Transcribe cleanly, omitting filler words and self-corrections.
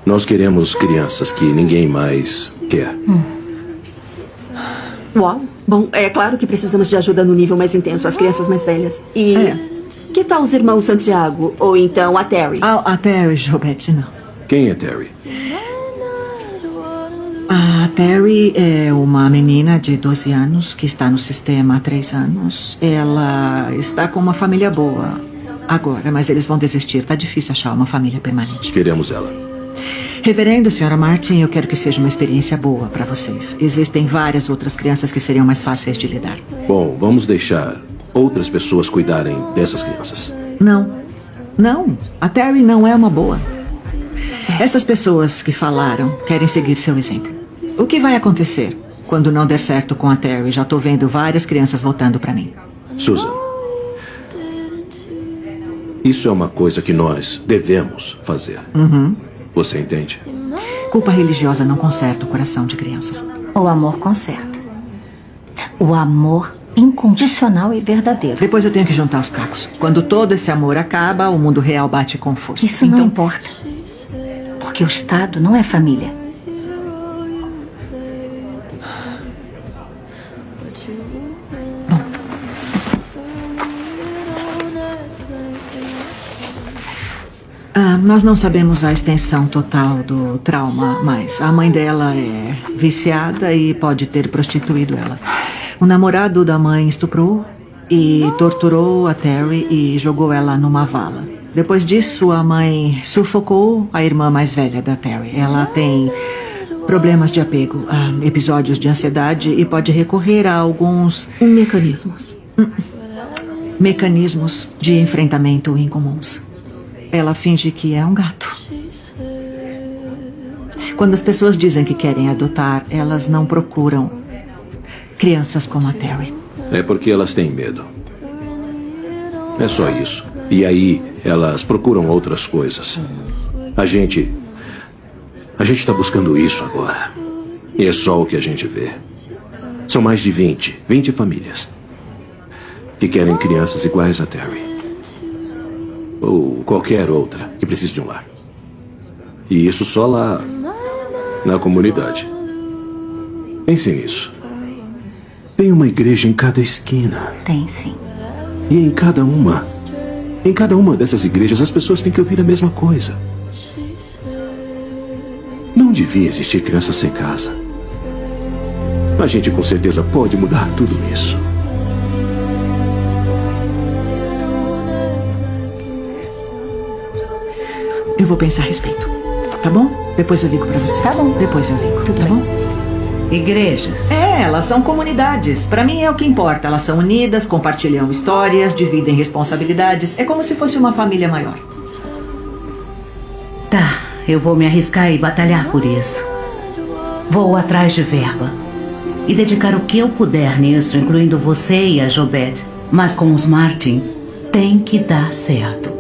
Nós queremos crianças que ninguém mais quer. Uau. Bom, é claro que precisamos de ajuda no nível mais intenso, as crianças mais velhas. E que tal os irmãos Santiago? Ou então a Terry? A Terry, Jobette, não. Quem é Terry? A Terry é uma menina de 12 anos que está no sistema há 3 anos. Ela está com uma família boa agora, mas eles vão desistir. Tá difícil achar uma família permanente. Queremos ela. Reverendo, senhora Martin, eu quero que seja uma experiência boa para vocês. Existem várias outras crianças que seriam mais fáceis de lidar. Bom, vamos deixar outras pessoas cuidarem dessas crianças. Não. A Terry não é uma boa. Essas pessoas que falaram querem seguir seu exemplo. O que vai acontecer quando não der certo com a Terry? Já tô vendo várias crianças voltando para mim. Susan, isso é uma coisa que nós devemos fazer. Você entende? Culpa religiosa não conserta o coração de crianças. O amor conserta. O amor incondicional e verdadeiro. Depois eu tenho que juntar os cacos. Quando todo esse amor acaba, o mundo real bate com força. Isso não importa. Porque o Estado não é família. Nós não sabemos a extensão total do trauma, mas a mãe dela é viciada e pode ter prostituído ela. O namorado da mãe estuprou e torturou a Terry e jogou ela numa vala. Depois disso, a mãe sufocou a irmã mais velha da Terry. Ela tem problemas de apego, episódios de ansiedade e pode recorrer a alguns mecanismos de enfrentamento incomuns. Ela finge que é um gato. Quando as pessoas dizem que querem adotar, elas não procuram crianças como a Terry. É porque elas têm medo. É só isso. E aí, elas procuram outras coisas. A gente está buscando isso agora. E é só o que a gente vê. São mais de 20 famílias que querem crianças iguais a Terry. Ou qualquer outra que precise de um lar. E isso só lá na comunidade. Pense nisso. Tem uma igreja em cada esquina. Tem, sim. E em cada uma dessas igrejas as pessoas têm que ouvir a mesma coisa. Não devia existir criança sem casa. A gente com certeza pode mudar tudo isso. Eu vou pensar a respeito. Tá bom? Depois eu ligo pra vocês. Tá bom. Depois eu ligo, tá bom? Igrejas. Elas são comunidades. Pra mim é o que importa. Elas são unidas, compartilham histórias, dividem responsabilidades. É como se fosse uma família maior. Tá, eu vou me arriscar e batalhar por isso. Vou atrás de verba. E dedicar o que eu puder nisso, incluindo você e a Jobette. Mas com os Martin, tem que dar certo.